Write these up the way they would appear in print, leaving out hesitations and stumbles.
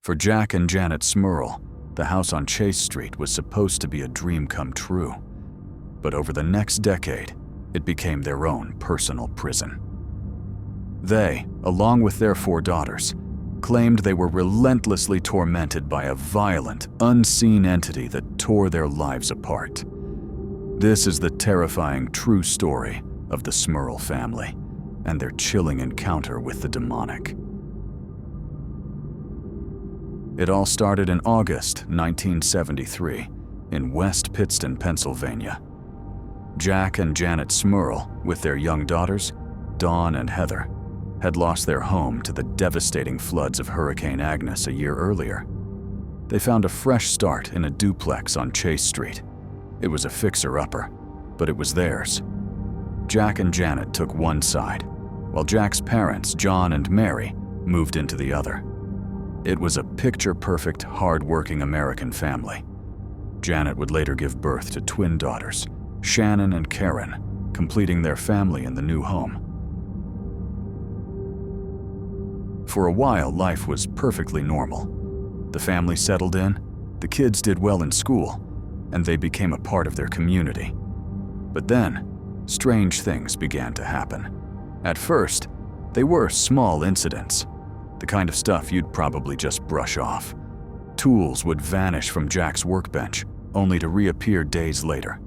For Jack and Janet Smurl, the house on Chase Street was supposed to be a dream come true. But over the next decade, it became their own personal prison. They, along with their 4 daughters, claimed they were relentlessly tormented by a violent, unseen entity that tore their lives apart. This is the terrifying true story of the Smurl family and their chilling encounter with the demonic. It all started in August 1973 in West Pittston, Pennsylvania. Jack and Janet Smurl, with their young daughters, Dawn and Heather, had lost their home to the devastating floods of Hurricane Agnes a year earlier. They found a fresh start in a duplex on Chase Street. It was a fixer-upper, but it was theirs. Jack and Janet took one side, while Jack's parents, John and Mary, moved into the other. It was a picture-perfect, hard-working American family. Janet would later give birth to twin daughters, Shannon and Karen, completing their family in the new home. For a while, life was perfectly normal. The family settled in, the kids did well in school, and they became a part of their community. But then, strange things began to happen. At first, they were small incidents, the kind of stuff you'd probably just brush off. Tools would vanish from Jack's workbench, only to reappear days later.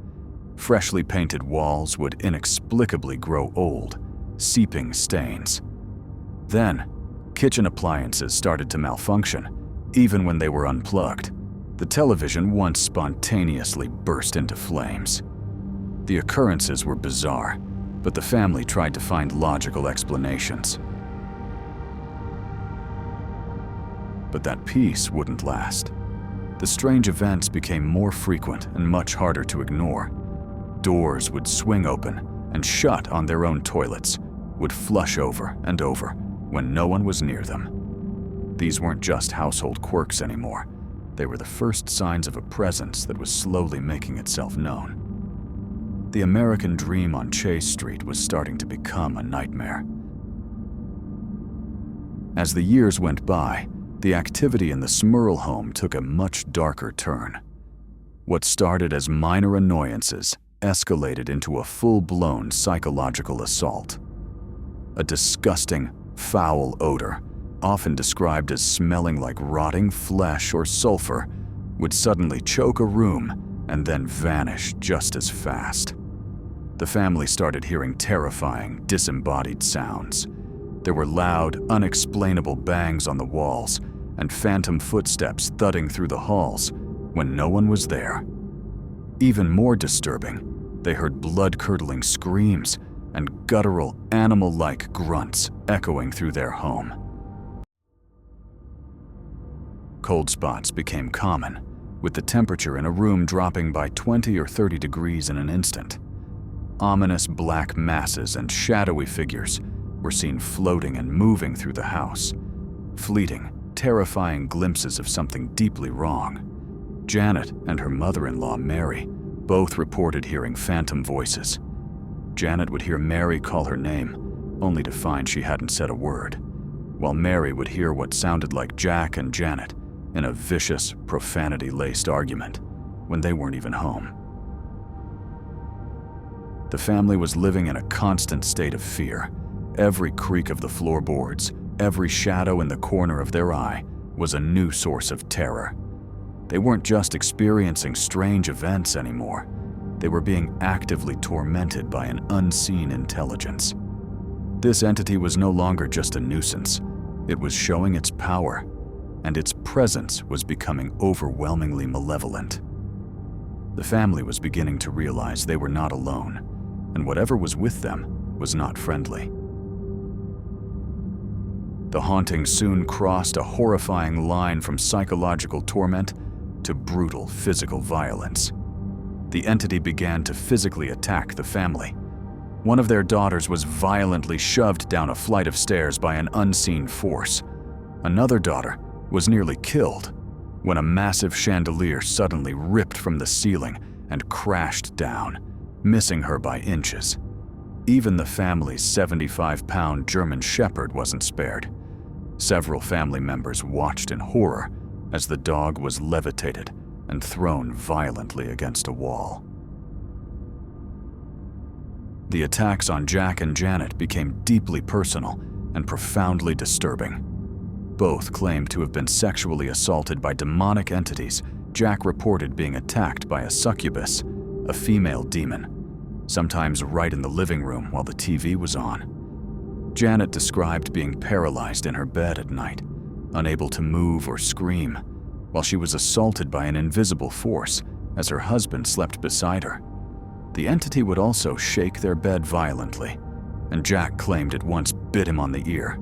Freshly painted walls would inexplicably grow old, seeping stains. Then, kitchen appliances started to malfunction, even when they were unplugged. The television once spontaneously burst into flames. The occurrences were bizarre, but the family tried to find logical explanations. But that peace wouldn't last. The strange events became more frequent and much harder to ignore. Doors would swing open and shut on their own toilets, would flush over and over when no one was near them. These weren't just household quirks anymore. They were the first signs of a presence that was slowly making itself known. The American dream on Chase Street was starting to become a nightmare. As the years went by, the activity in the Smurl home took a much darker turn. What started as minor annoyances escalated into a full-blown psychological assault. A disgusting, foul odor, often described as smelling like rotting flesh or sulfur, would suddenly choke a room and then vanish just as fast. The family started hearing terrifying, disembodied sounds. There were loud, unexplainable bangs on the walls and phantom footsteps thudding through the halls when no one was there. Even more disturbing, they heard blood-curdling screams and guttural, animal-like grunts echoing through their home. Cold spots became common, with the temperature in a room dropping by 20 or 30 degrees in an instant. Ominous black masses and shadowy figures were seen floating and moving through the house. Fleeting, terrifying glimpses of something deeply wrong. Janet and her mother-in-law, Mary, both reported hearing phantom voices. Janet would hear Mary call her name, only to find she hadn't said a word, while Mary would hear what sounded like Jack and Janet in a vicious, profanity-laced argument when they weren't even home. The family was living in a constant state of fear. Every creak of the floorboards, every shadow in the corner of their eye was a new source of terror. They weren't just experiencing strange events anymore. They were being actively tormented by an unseen intelligence. This entity was no longer just a nuisance. It was showing its power, and its presence was becoming overwhelmingly malevolent. The family was beginning to realize they were not alone, and whatever was with them was not friendly. The haunting soon crossed a horrifying line from psychological torment to brutal physical violence. The entity began to physically attack the family. One of their daughters was violently shoved down a flight of stairs by an unseen force. Another daughter was nearly killed when a massive chandelier suddenly ripped from the ceiling and crashed down, missing her by inches. Even the family's 75-pound German Shepherd wasn't spared. Several family members watched in horror as the dog was levitated and thrown violently against a wall. The attacks on Jack and Janet became deeply personal and profoundly disturbing. Both claimed to have been sexually assaulted by demonic entities. Jack reported being attacked by a succubus, a female demon, sometimes right in the living room while the TV was on. Janet described being paralyzed in her bed at night, unable to move or scream, while she was assaulted by an invisible force as her husband slept beside her. The entity would also shake their bed violently, and Jack claimed it once bit him on the ear.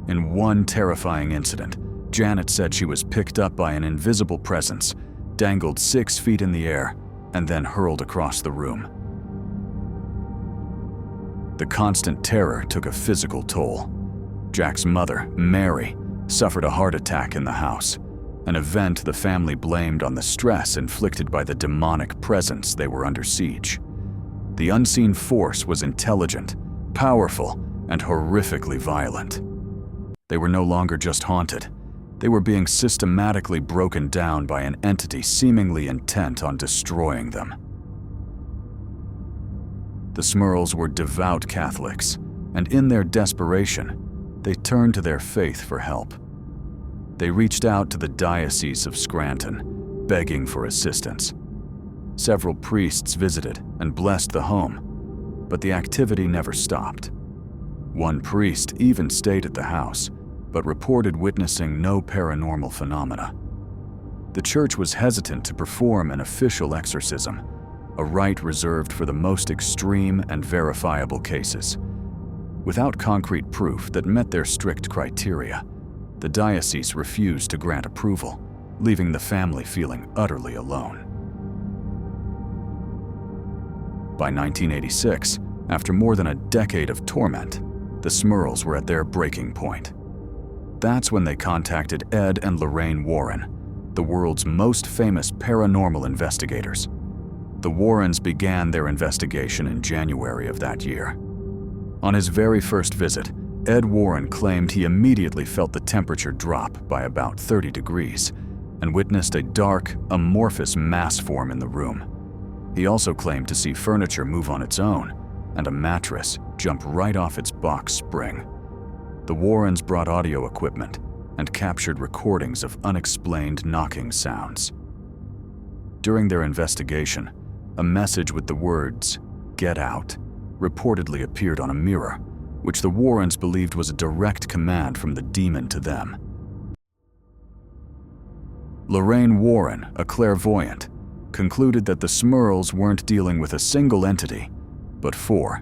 In one terrifying incident, Janet said she was picked up by an invisible presence, dangled 6 feet in the air, and then hurled across the room. The constant terror took a physical toll. Jack's mother, Mary, suffered a heart attack in the house, an event the family blamed on the stress inflicted by the demonic presence they were under siege. The unseen force was intelligent, powerful, and horrifically violent. They were no longer just haunted. They were being systematically broken down by an entity seemingly intent on destroying them. The Smurls were devout Catholics, and in their desperation, they turned to their faith for help. They reached out to the Diocese of Scranton, begging for assistance. Several priests visited and blessed the home, but the activity never stopped. One priest even stayed at the house, but reported witnessing no paranormal phenomena. The church was hesitant to perform an official exorcism, a rite reserved for the most extreme and verifiable cases. Without concrete proof that met their strict criteria, the diocese refused to grant approval, leaving the family feeling utterly alone. By 1986, after more than a decade of torment, the Smurls were at their breaking point. That's when they contacted Ed and Lorraine Warren, the world's most famous paranormal investigators. The Warrens began their investigation in January of that year. On his very first visit, Ed Warren claimed he immediately felt the temperature drop by about 30 degrees and witnessed a dark, amorphous mass form in the room. He also claimed to see furniture move on its own and a mattress jump right off its box spring. The Warrens brought audio equipment and captured recordings of unexplained knocking sounds. During their investigation, a message with the words, "Get out," reportedly appeared on a mirror, which the Warrens believed was a direct command from the demon to them. Lorraine Warren, a clairvoyant, concluded that the Smurls weren't dealing with a single entity, but 4.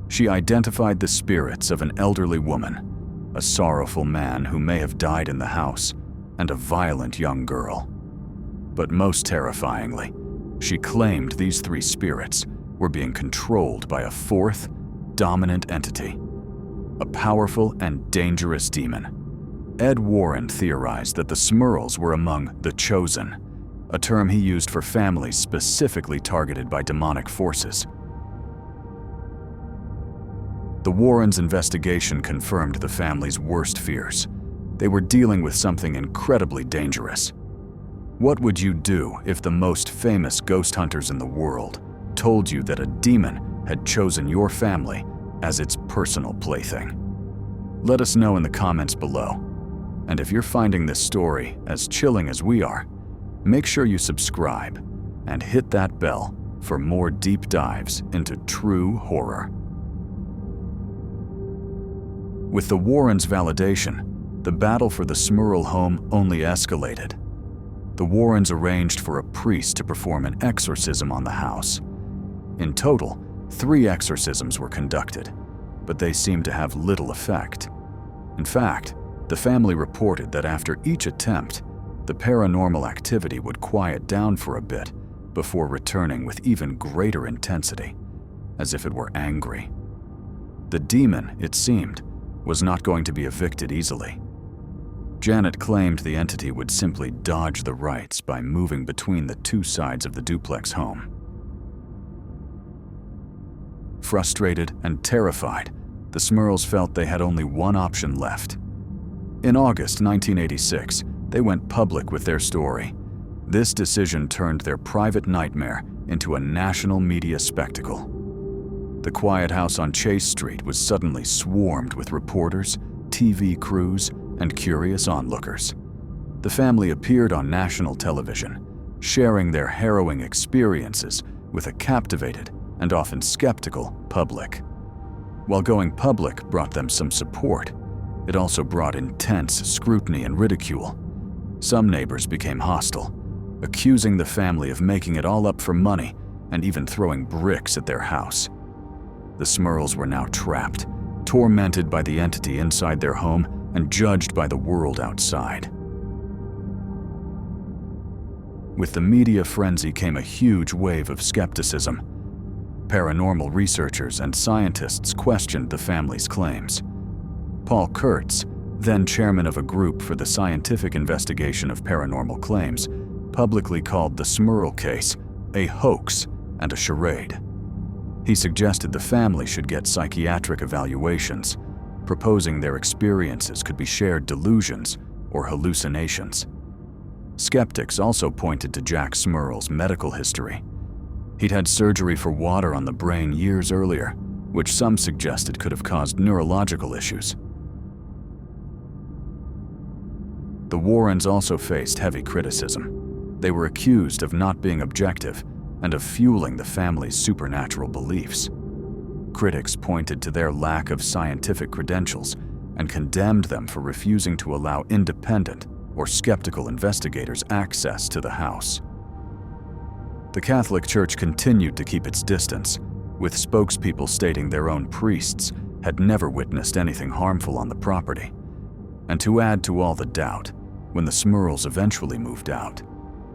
She identified the spirits of an elderly woman, a sorrowful man who may have died in the house, and a violent young girl. But most terrifyingly, she claimed these 3 spirits were being controlled by a 4th, dominant entity, a powerful and dangerous demon. Ed Warren theorized that the Smurls were among the chosen, a term he used for families specifically targeted by demonic forces. The Warrens' investigation confirmed the family's worst fears. They were dealing with something incredibly dangerous. What would you do if the most famous ghost hunters in the world told you that a demon had chosen your family as its personal plaything? Let us know in the comments below. And if you're finding this story as chilling as we are, make sure you subscribe and hit that bell for more deep dives into true horror. With the Warrens' validation, the battle for the Smurl home only escalated. The Warrens arranged for a priest to perform an exorcism on the house. In total, 3 exorcisms were conducted, but they seemed to have little effect. In fact, the family reported that after each attempt, the paranormal activity would quiet down for a bit before returning with even greater intensity, as if it were angry. The demon, it seemed, was not going to be evicted easily. Janet claimed the entity would simply dodge the rites by moving between the 2 sides of the duplex home. Frustrated and terrified, the Smurls felt they had only one option left: In August 1986, they went public with their story. This decision turned their private nightmare into a national media spectacle. The quiet house on Chase Street was suddenly swarmed with reporters, TV crews, and curious onlookers. The family appeared on national television, sharing their harrowing experiences with a captivated and often skeptical public. While going public brought them some support, it also brought intense scrutiny and ridicule. Some neighbors became hostile, accusing the family of making it all up for money and even throwing bricks at their house. The Smurls were now trapped, tormented by the entity inside their home and judged by the world outside. With the media frenzy came a huge wave of skepticism. Paranormal researchers and scientists questioned the family's claims. Paul Kurtz, then chairman of a group for the scientific investigation of paranormal claims, publicly called the Smurl case a hoax and a charade. He suggested the family should get psychiatric evaluations, proposing their experiences could be shared delusions or hallucinations. Skeptics also pointed to Jack Smurl's medical history. He'd had surgery for water on the brain years earlier, which some suggested could have caused neurological issues. The Warrens also faced heavy criticism. They were accused of not being objective and of fueling the family's supernatural beliefs. Critics pointed to their lack of scientific credentials and condemned them for refusing to allow independent or skeptical investigators access to the house. The Catholic Church continued to keep its distance, with spokespeople stating their own priests had never witnessed anything harmful on the property. And to add to all the doubt, when the Smurls eventually moved out,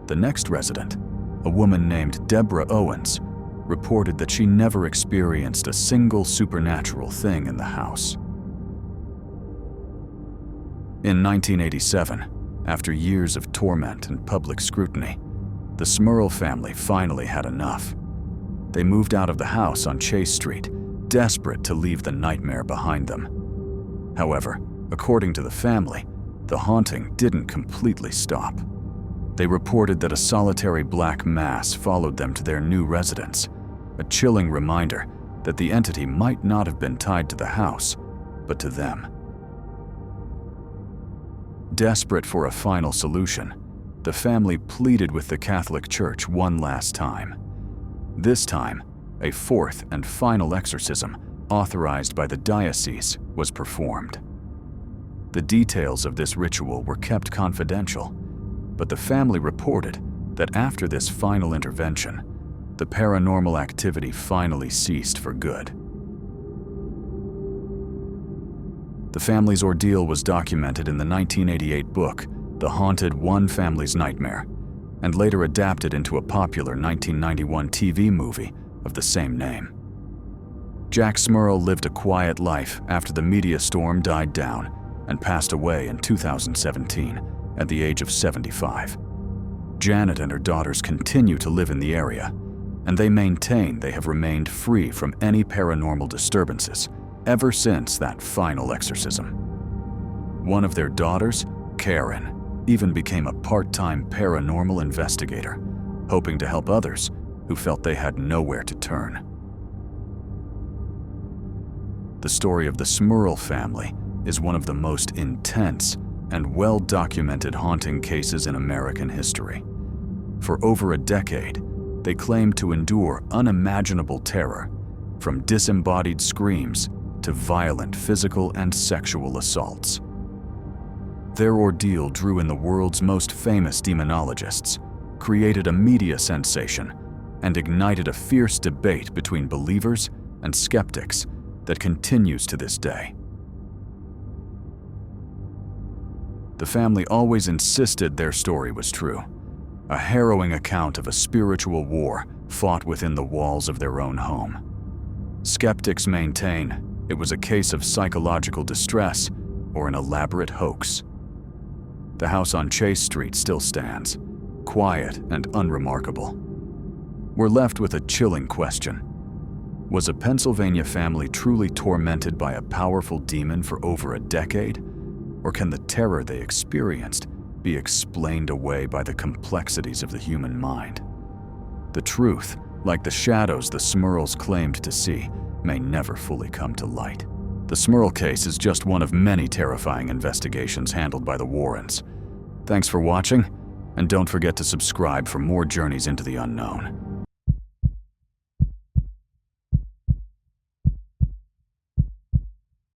the next resident, a woman named Deborah Owens, reported that she never experienced a single supernatural thing in the house. In 1987, after years of torment and public scrutiny, the Smurl family finally had enough. They moved out of the house on Chase Street, desperate to leave the nightmare behind them. However, according to the family, the haunting didn't completely stop. They reported that a solitary black mass followed them to their new residence, a chilling reminder that the entity might not have been tied to the house, but to them. Desperate for a final solution, the family pleaded with the Catholic Church one last time. This time, a fourth and final exorcism, authorized by the diocese, was performed. The details of this ritual were kept confidential, but the family reported that after this final intervention, the paranormal activity finally ceased for good. The family's ordeal was documented in the 1988 book, The Haunted One Family's Nightmare, and later adapted into a popular 1991 TV movie of the same name. Jack Smurl lived a quiet life after the media storm died down and passed away in 2017 at the age of 75. Janet and her daughters continue to live in the area, and they maintain they have remained free from any paranormal disturbances ever since that final exorcism. One of their daughters, Karen, even became a part-time paranormal investigator, hoping to help others who felt they had nowhere to turn. The story of the Smurl family is one of the most intense and well-documented haunting cases in American history. For over a decade, they claimed to endure unimaginable terror, from disembodied screams to violent physical and sexual assaults. Their ordeal drew in the world's most famous demonologists, created a media sensation, and ignited a fierce debate between believers and skeptics that continues to this day. The family always insisted their story was true, a harrowing account of a spiritual war fought within the walls of their own home. Skeptics maintain it was a case of psychological distress or an elaborate hoax. The house on Chase Street still stands, quiet and unremarkable. We're left with a chilling question. Was a Pennsylvania family truly tormented by a powerful demon for over a decade? Or can the terror they experienced be explained away by the complexities of the human mind? The truth, like the shadows the Smurls claimed to see, may never fully come to light. The Smurl case is just one of many terrifying investigations handled by the Warrens. Thanks for watching, and don't forget to subscribe for more journeys into the unknown.